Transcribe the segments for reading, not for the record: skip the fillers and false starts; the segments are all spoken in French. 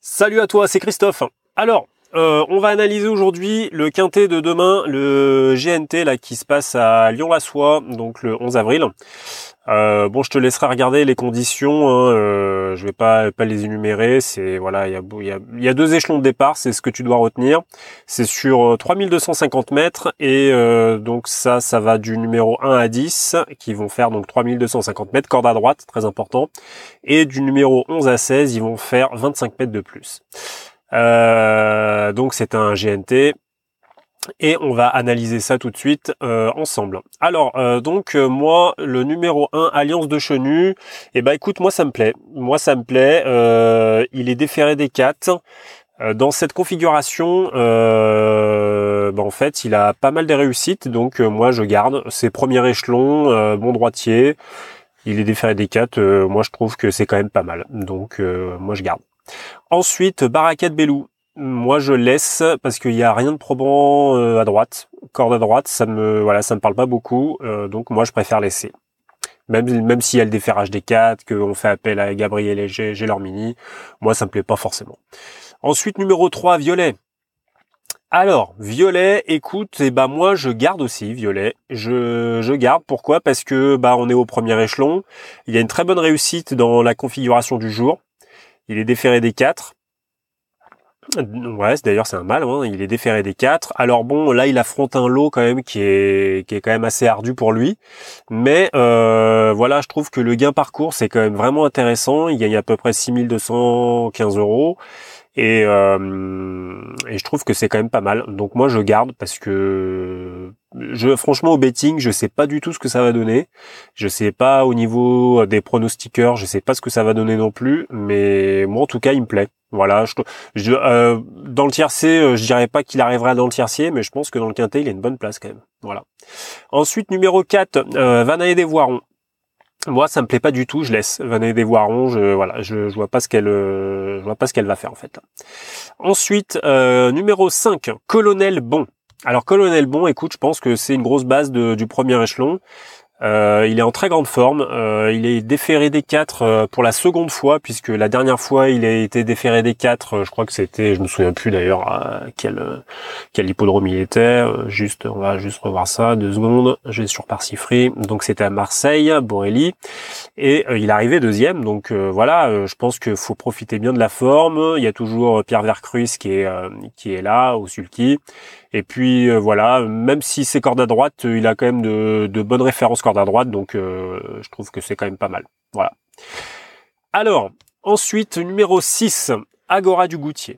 Salut à toi, c'est Christophe. Alors, on va analyser aujourd'hui le quintet de demain, le GNT là qui se passe à Lyon-la-Soie, donc le 11 avril. Bon, je te laisserai regarder les conditions. Je vais pas les énumérer. C'est voilà, il y a deux échelons de départ. C'est ce que tu dois retenir. C'est sur 3250 mètres et donc ça va du numéro 1 à 10 qui vont faire donc 3250 mètres, corde à droite, très important. Et du numéro 11 à 16, ils vont faire 25 mètres de plus. Donc c'est un GNT. Et on va analyser ça tout de suite ensemble. Alors moi le numéro 1 Alliance de Chenu, écoute, moi ça me plaît. Il est déféré des 4. Dans cette configuration en fait, il a pas mal de réussites, donc moi je garde. C'est premier échelon, bon droitier. Il est déféré des 4, moi je trouve que c'est quand même pas mal. Donc moi je garde. Ensuite, Barakat Bellou. Moi, je laisse parce qu'il y a rien de probant à droite, corde à droite, ça me parle pas beaucoup, donc moi je préfère laisser. Même s'il y a le déferrage des 4, qu'on fait appel à Gabriel et Gelormini, moi ça me plaît pas forcément. Ensuite, numéro 3, Violet. Alors, Violet, écoute, moi je garde aussi Violet. Je garde, pourquoi? Parce que on est au premier échelon, il y a une très bonne réussite dans la configuration du jour. Il est déféré des 4. Ouais, d'ailleurs c'est un mâle, hein. Il est déféré des 4. Alors bon, là il affronte un lot quand même qui est quand même assez ardu pour lui. Mais voilà, je trouve que le gain parcours c'est quand même vraiment intéressant. Il gagne à peu près 6215 €. Et je trouve que c'est quand même pas mal. Donc moi je garde parce que franchement au betting, je sais pas du tout ce que ça va donner. Je sais pas au niveau des pronostiqueurs, je sais pas ce que ça va donner non plus. Mais moi en tout cas il me plaît. Voilà, dans le tiercé, je dirais pas qu'il arrivera dans le tiercé, mais je pense que dans le quintet il a une bonne place quand même. Voilà. Ensuite numéro 4, Vanaille des Voirons. Moi, ça me plaît pas du tout, je laisse. Vanaille des Voirons, je vois pas ce qu'elle va faire en fait. Ensuite, numéro 5, Colonel Bon. Alors Colonel Bon, écoute, je pense que c'est une grosse base du premier échelon. Il est en très grande forme. Il est déféré des 4 pour la seconde fois, puisque la dernière fois il a été déféré des 4. Je crois que c'était, je me souviens plus d'ailleurs quel hippodrome il était. On va juste revoir ça 2 secondes. Je vais sur Parsifree. Donc c'était à Marseille, Borelli, et il est arrivé deuxième. Donc voilà, je pense qu'il faut profiter bien de la forme. Il y a toujours Pierre Vercruis qui est là au sulky. Et puis voilà, même si c'est corde à droite, il a quand même de bonnes références corde à droite, donc je trouve que c'est quand même pas mal. Voilà. Alors, ensuite, numéro 6, Agora du Goutier.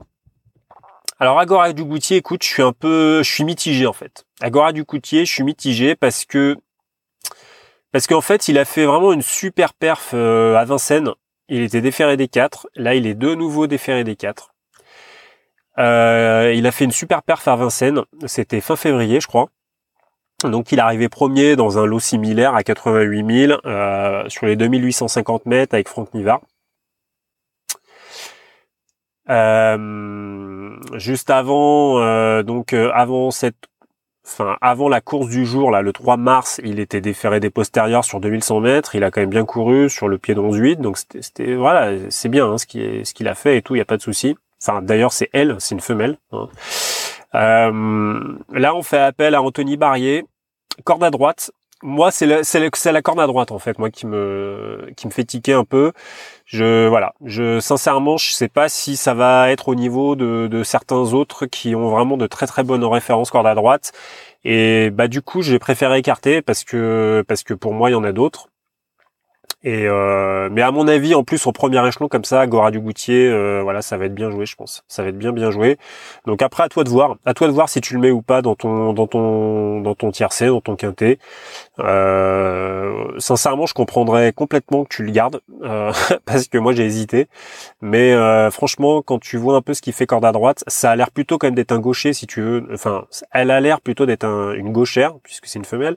Alors Agora du Goutier, écoute, je suis mitigé en fait. Agora du Goutier, je suis mitigé parce qu'en fait, il a fait vraiment une super perf à Vincennes. Il était déféré des 4, là il est de nouveau déféré des 4. Il a fait une super perf à Vincennes, c'était fin février je crois. Donc il est arrivé premier dans un lot similaire à 88 000 sur les 2850 mètres avec Franck Nivard. Juste avant, avant la course du jour, là, le 3 mars, il était déféré des postérieurs sur 2100 mètres. Il a quand même bien couru sur le pied d'11-8, donc c'était voilà, c'est bien hein, ce qu'il a fait et tout, il y a pas de souci. Enfin, d'ailleurs, c'est une femelle. Hein. Là, on fait appel à Anthony Barrier, corde à droite. Moi, c'est la corde à droite en fait, moi qui me fait tiquer un peu. Sincèrement, je sais pas si ça va être au niveau de certains autres qui ont vraiment de très très bonnes références corde à droite. Et du coup, j'ai préféré écarter parce que pour moi, il y en a d'autres. Et mais à mon avis, en plus au premier échelon comme ça, Agora du Goutier, ça va être bien joué, je pense. Ça va être bien joué. Donc après, à toi de voir si tu le mets ou pas dans ton tiercé, dans ton quintet. Sincèrement, je comprendrais complètement que tu le gardes parce que moi j'ai hésité. Mais franchement, quand tu vois un peu ce qu'il fait corde à droite, ça a l'air plutôt quand même d'être un gaucher, si tu veux. Enfin, elle a l'air plutôt d'être une gauchère puisque c'est une femelle.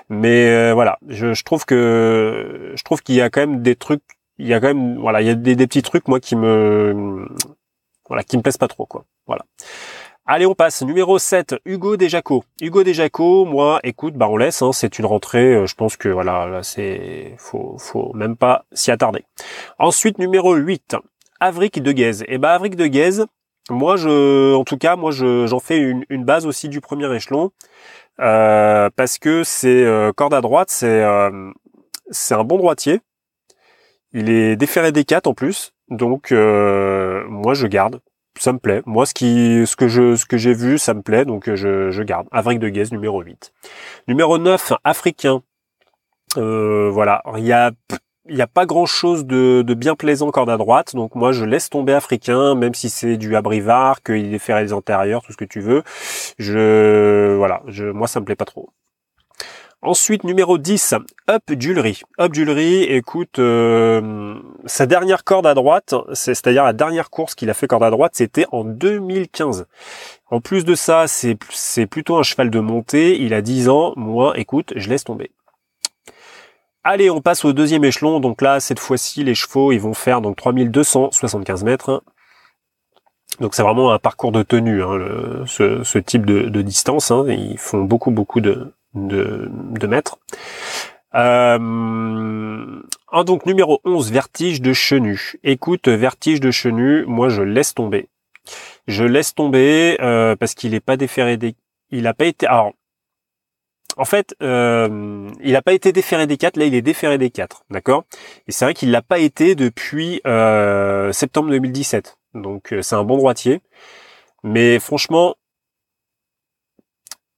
Mais voilà, je trouve qu'il y a quand même des trucs, il y a des petits trucs moi qui me plaisent pas trop quoi. Voilà. Allez, on passe. Numéro 7, Hugo Desjacos. Hugo Desjacos, moi, écoute, on laisse, hein, c'est une rentrée, je pense que là faut même pas s'y attarder. Ensuite, numéro 8, Avric de Guèze. Et ben Avric de Guèze, moi j'en fais une base aussi du premier échelon parce que c'est corde à droite, c'est un bon droitier. Il est déféré des 4 en plus, donc moi je garde. Ça me plaît. Moi, ce que j'ai vu, ça me plaît, donc je garde. Avric de Guèze, numéro 8. Numéro 9, africain. Voilà. Il y a pas grand chose de bien plaisant corde à droite, donc moi je laisse tomber africain, même si c'est du abrivard, qu'il est ferré les antérieurs, tout ce que tu veux. Moi ça me plaît pas trop. Ensuite, numéro 10, Up Jewelry. Up Jewelry, écoute, sa dernière corde à droite, c'est-à-dire la dernière course qu'il a fait corde à droite, c'était en 2015. En plus de ça, c'est plutôt un cheval de montée, il a 10 ans, moi, écoute, je laisse tomber. Allez, on passe au deuxième échelon, donc là, cette fois-ci, les chevaux, ils vont faire donc 3275 mètres. Donc c'est vraiment un parcours de tenue, hein, ce type de distance, hein, ils font beaucoup de mètres. Donc numéro 11, Vertige de Chenu. Écoute, Vertige de Chenu, moi je laisse tomber. Je laisse tomber parce qu'il est pas déféré il a pas été. Alors, en fait, il a pas été déféré des 4. Là, il est déféré des 4, d'accord. Et c'est vrai qu'il l'a pas été depuis septembre 2017. Donc c'est un bon droitier. Mais franchement.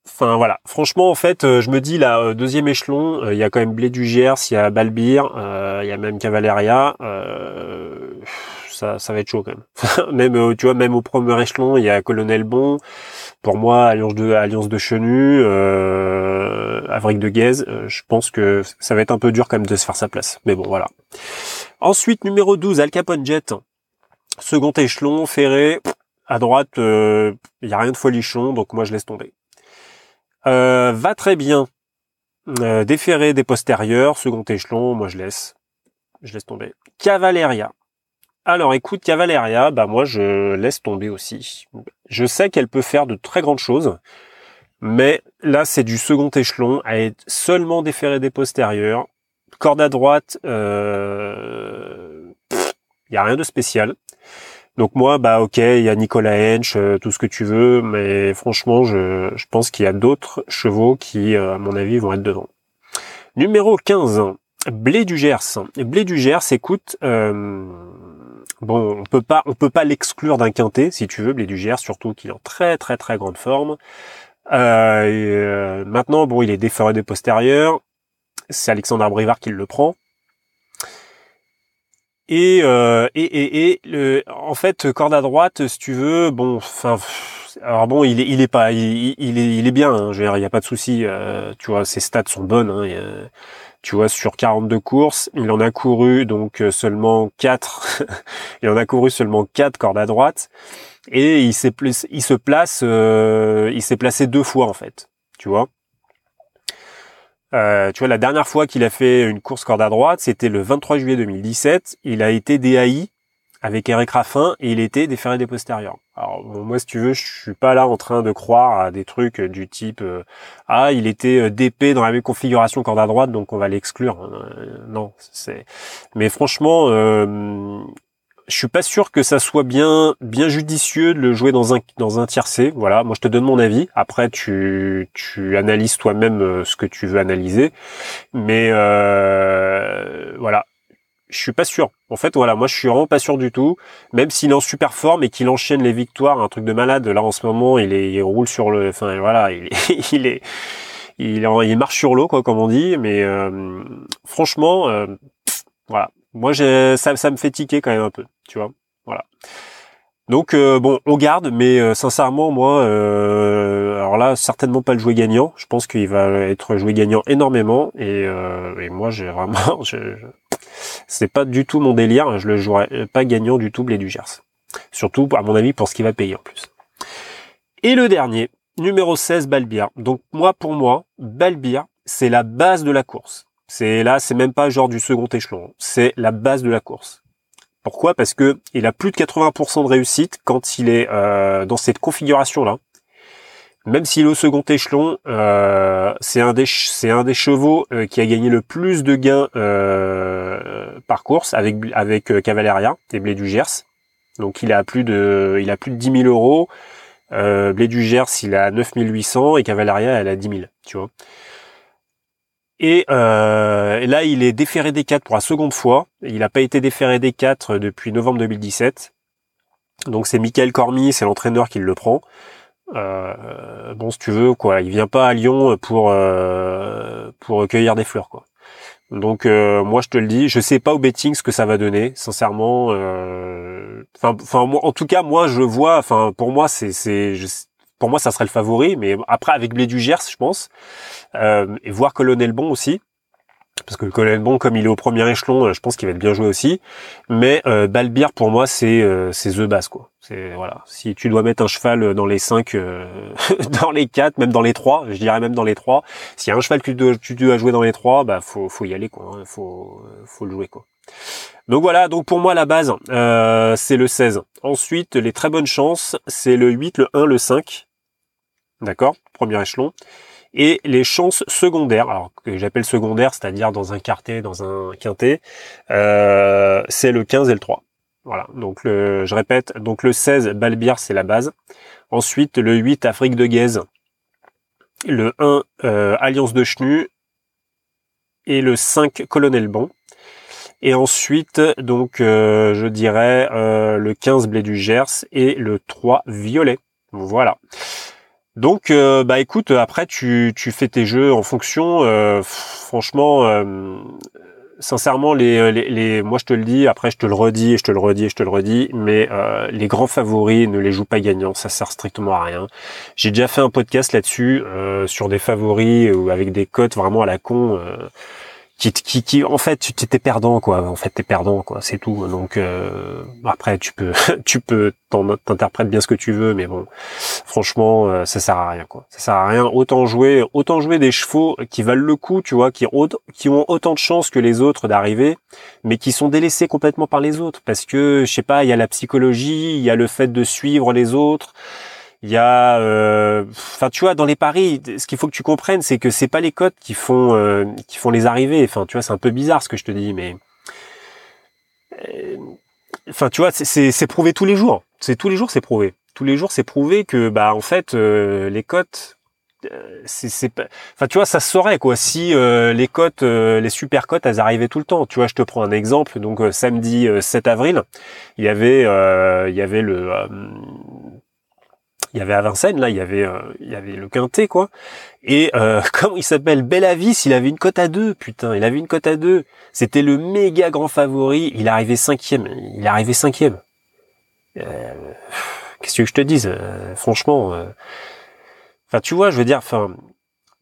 Enfin voilà, franchement en fait, je me dis là, deuxième échelon, il y a quand même Blé du Gers, il y a Balbir, il y a même Cavaleria, ça va être chaud quand même. Même tu vois, même au premier échelon, il y a Colonel Bon. Pour moi, Alliance de Chenu, Avric de Guèze, je pense que ça va être un peu dur quand même de se faire sa place. Mais bon voilà. Ensuite numéro 12, Al Capone Jet, second échelon, ferré, à droite, il y a rien de folichon, donc moi je laisse tomber. Va très bien. Déféré des postérieurs, second échelon, moi je laisse tomber. Cavaleria. Alors écoute, Cavaleria, bah moi je laisse tomber aussi. Je sais qu'elle peut faire de très grandes choses, mais là c'est du second échelon, elle est seulement déférée des postérieurs, corde à droite, y a rien de spécial. Donc moi, bah ok, il y a Nicolas Hench, tout ce que tu veux, mais franchement, je pense qu'il y a d'autres chevaux qui, à mon avis, vont être devant. Numéro 15, Blé du Gers. Blé du Gers, écoute, bon, on peut pas l'exclure d'un quintet, si tu veux, Blé du Gers, surtout qu'il est en très très très grande forme. Maintenant, bon, il est déféré des postérieurs. C'est Alexandre Abrivard qui le prend. En fait, corde à droite, si tu veux, bon, enfin, alors bon, il est bien, hein, je veux dire, il y a pas de souci, tu vois, ses stats sont bonnes, hein, tu vois, sur 42 courses, il en a couru donc seulement 4, il en a couru seulement 4 cordes à droite, et il s'est placé 2 fois en fait, tu vois. Tu vois, la dernière fois qu'il a fait une course corde à droite, c'était le 23 juillet 2017. Il a été DAI avec Eric Raffin et il était déféré des postérieurs. Alors bon, moi, si tu veux, je suis pas là en train de croire à des trucs du type il était DP dans la même configuration corde à droite, donc on va l'exclure. Non, c'est. Mais franchement, je suis pas sûr que ça soit bien judicieux de le jouer dans un tiercé. Voilà, moi je te donne mon avis. Après tu analyses toi-même ce que tu veux analyser. Mais voilà, je suis pas sûr. En fait, voilà, moi je suis vraiment pas sûr du tout. Même s'il est en super forme et qu'il enchaîne les victoires, un truc de malade. Là en ce moment, il roule sur le. Enfin voilà, il marche sur l'eau quoi, comme on dit. Mais franchement, voilà. Moi, ça me fait tiquer quand même un peu, tu vois. Voilà. Donc bon, on garde, mais sincèrement, moi, alors là, certainement pas le jouet gagnant. Je pense qu'il va être joué gagnant énormément, et moi, j'ai vraiment, c'est pas du tout mon délire. Je le jouerai pas gagnant du tout, Blé du Gers. Surtout, à mon avis, pour ce qu'il va payer en plus. Et le dernier, numéro 16, Balbir. Donc pour moi, Balbir, c'est la base de la course. C'est même pas genre du second échelon. C'est la base de la course. Pourquoi ? Parce que il a plus de 80% de réussite quand il est dans cette configuration-là. Même s'il est au second échelon, c'est un des chevaux qui a gagné le plus de gains par course avec Cavaleria et Blé du Gers. Donc il a plus de 10 000 euros. Blé du Gers, il a 9 800 et Cavalaria, elle a 10 000, tu vois. Et là, il est déféré des 4 pour la seconde fois. Il n'a pas été déféré des 4 depuis novembre 2017. Donc c'est Michael Cormier, c'est l'entraîneur qui le prend. Bon, si tu veux, quoi, il vient pas à Lyon pour recueillir des fleurs, quoi. Donc moi je te le dis, je sais pas au betting ce que ça va donner, sincèrement. En tout cas moi je vois, pour moi pour moi ça serait le favori, mais après avec Blé du Gers je pense, et voir Colonel Bon aussi. Parce que le Colonel Bon, comme il est au premier échelon, je pense qu'il va être bien joué aussi. Mais Balbir, pour moi, c'est The Base, quoi. C'est voilà. Si tu dois mettre un cheval dans les 5, dans les 4, même dans les 3, je dirais même dans les 3. S'il y a un cheval que tu dois jouer dans les 3, bah faut y aller, quoi. Hein. Faut le jouer, quoi. Donc voilà. Donc pour moi, la base, c'est le 16. Ensuite, les très bonnes chances, c'est le 8, le 1, le 5. D'accord, premier échelon. Et les chances secondaires, alors que j'appelle secondaires, c'est-à-dire dans un quartet, dans un quintet, c'est le 15 et le 3. Voilà, donc je répète, donc le 16, Balbir, c'est la base. Ensuite, le 8, Afrique de Guèze. Le 1, Alliance de Chenu. Et le 5, Colonel Bon. Et ensuite, donc, je dirais le 15, Blé du Gers. Et le 3, Violet. Voilà. Donc bah écoute, après tu fais tes jeux en fonction. Franchement, sincèrement, moi je te le dis, après je te le redis et je te le redis et je te le redis, mais les grands favoris ne les jouent pas gagnants, ça sert strictement à rien. J'ai déjà fait un podcast là-dessus sur des favoris ou avec des cotes vraiment à la con. Qui en fait t'es perdant, quoi. En fait t'es perdant, quoi, c'est tout. Donc après tu peux t'interprètes bien ce que tu veux, mais bon, franchement ça sert à rien, quoi. Ça sert à rien. Autant jouer des chevaux qui valent le coup, tu vois, qui ont autant de chances que les autres d'arriver, mais qui sont délaissés complètement par les autres, parce que je sais pas, il y a la psychologie, il y a le fait de suivre les autres. Il y a, tu vois, dans les paris, ce qu'il faut que tu comprennes, c'est que c'est pas les cotes qui font les arrivées. Enfin, tu vois, c'est un peu bizarre ce que je te dis, mais tu vois, c'est prouvé tous les jours. Tous les jours, c'est prouvé. Tous les jours, c'est prouvé que, bah, en fait, les cotes, c'est pas, tu vois, ça se saurait, quoi. Si les cotes, les super cotes, elles arrivaient tout le temps. Tu vois, je te prends un exemple. Donc samedi 7 avril, il y avait il y avait à Vincennes, là, il y avait le Quintet, quoi. Et comment il s'appelle, Bellavis, il avait une cote à 2, putain, il avait une cote à 2. C'était le méga grand favori. Il est arrivé cinquième. Qu'est-ce que je te dise, franchement. Tu vois, je veux dire,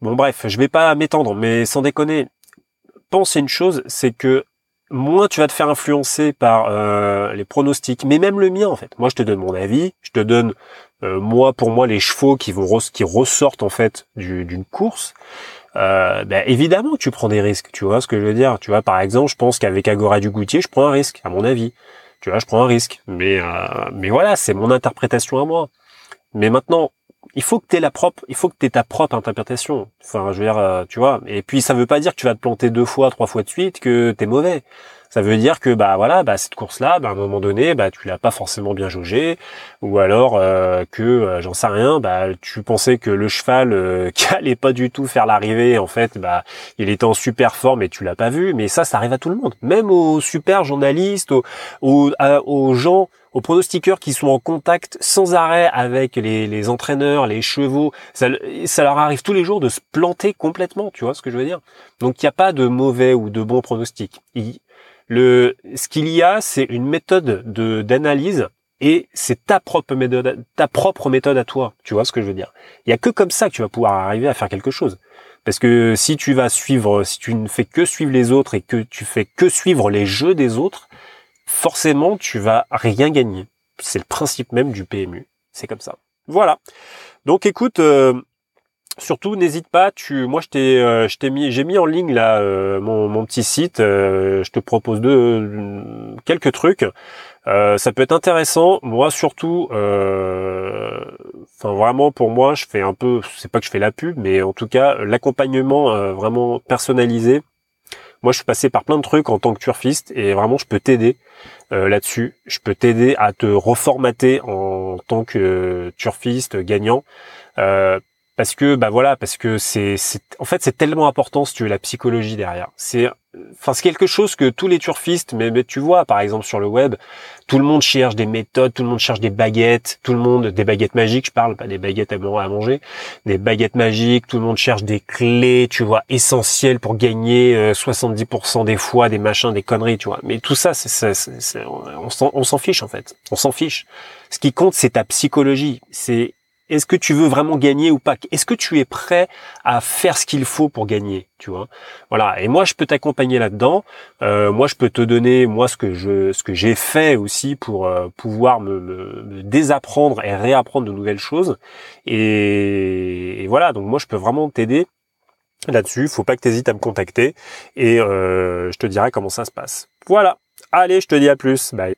bon, bref, je vais pas m'étendre, mais sans déconner, pense à une chose, c'est que moins tu vas te faire influencer par les pronostics, mais même le mien, en fait. Moi, je te donne mon avis, je te donne pour moi les chevaux qui ressortent en fait d'une course. Évidemment que tu prends des risques, tu vois ce que je veux dire. Tu vois, par exemple, je pense qu'avec Agora du Goutier, je prends un risque, à mon avis. Tu vois, je prends un risque, mais voilà, c'est mon interprétation à moi. Mais maintenant, il faut que t'aies ta propre interprétation. Enfin, je veux dire, tu vois. Et puis, ça veut pas dire que tu vas te planter 2 fois, 3 fois de suite, que t'es mauvais. Ça veut dire que, cette course-là, à un moment donné, tu l'as pas forcément bien jaugée, ou alors j'en sais rien, tu pensais que le cheval qui allait pas du tout faire l'arrivée, en fait, il était en super forme et tu l'as pas vu. Mais ça arrive à tout le monde, même aux super journalistes, aux gens, aux pronostiqueurs qui sont en contact sans arrêt avec les entraîneurs, les chevaux. Ça leur arrive tous les jours de se planter complètement, tu vois ce que je veux dire. Donc il n'y a pas de mauvais ou de bons pronostics. Ce qu'il y a, c'est une méthode d'analyse, et c'est ta propre méthode à toi. Tu vois ce que je veux dire. Il y a que comme ça que tu vas pouvoir arriver à faire quelque chose. Parce que si tu ne fais que suivre les autres et que tu fais que suivre les jeux des autres, forcément, tu vas rien gagner. C'est le principe même du PMU. C'est comme ça. Voilà. Donc écoute, surtout n'hésite pas. J'ai mis en ligne là mon petit site. Je te propose quelques trucs. Ça peut être intéressant. Moi surtout, vraiment pour moi, je fais un peu. C'est pas que je fais la pub, mais en tout cas l'accompagnement vraiment personnalisé. Moi, je suis passé par plein de trucs en tant que turfiste et vraiment, je peux t'aider là-dessus. Je peux t'aider à te reformater en tant que turfiste gagnant. Parce que parce que en fait c'est tellement important si tu veux la psychologie derrière. C'est quelque chose que tous les turfistes, mais tu vois par exemple sur le web, tout le monde cherche des méthodes, tout le monde cherche des baguettes, des baguettes magiques, je parle pas des baguettes à manger, des baguettes magiques, tout le monde cherche des clés, tu vois, essentielles pour gagner 70% des fois, des machins, des conneries, tu vois. Mais tout ça, on s'en fiche en fait. On s'en fiche. Ce qui compte, c'est ta psychologie. Est-ce que tu veux vraiment gagner ou pas? Est-ce que tu es prêt à faire ce qu'il faut pour gagner, tu vois? Voilà. Et moi, je peux t'accompagner là-dedans. Moi, je peux te donner ce que j'ai fait aussi pour pouvoir me désapprendre et réapprendre de nouvelles choses. Et voilà. Donc moi, je peux vraiment t'aider là-dessus. Faut pas que tu hésites à me contacter et je te dirai comment ça se passe. Voilà. Allez, je te dis à plus. Bye.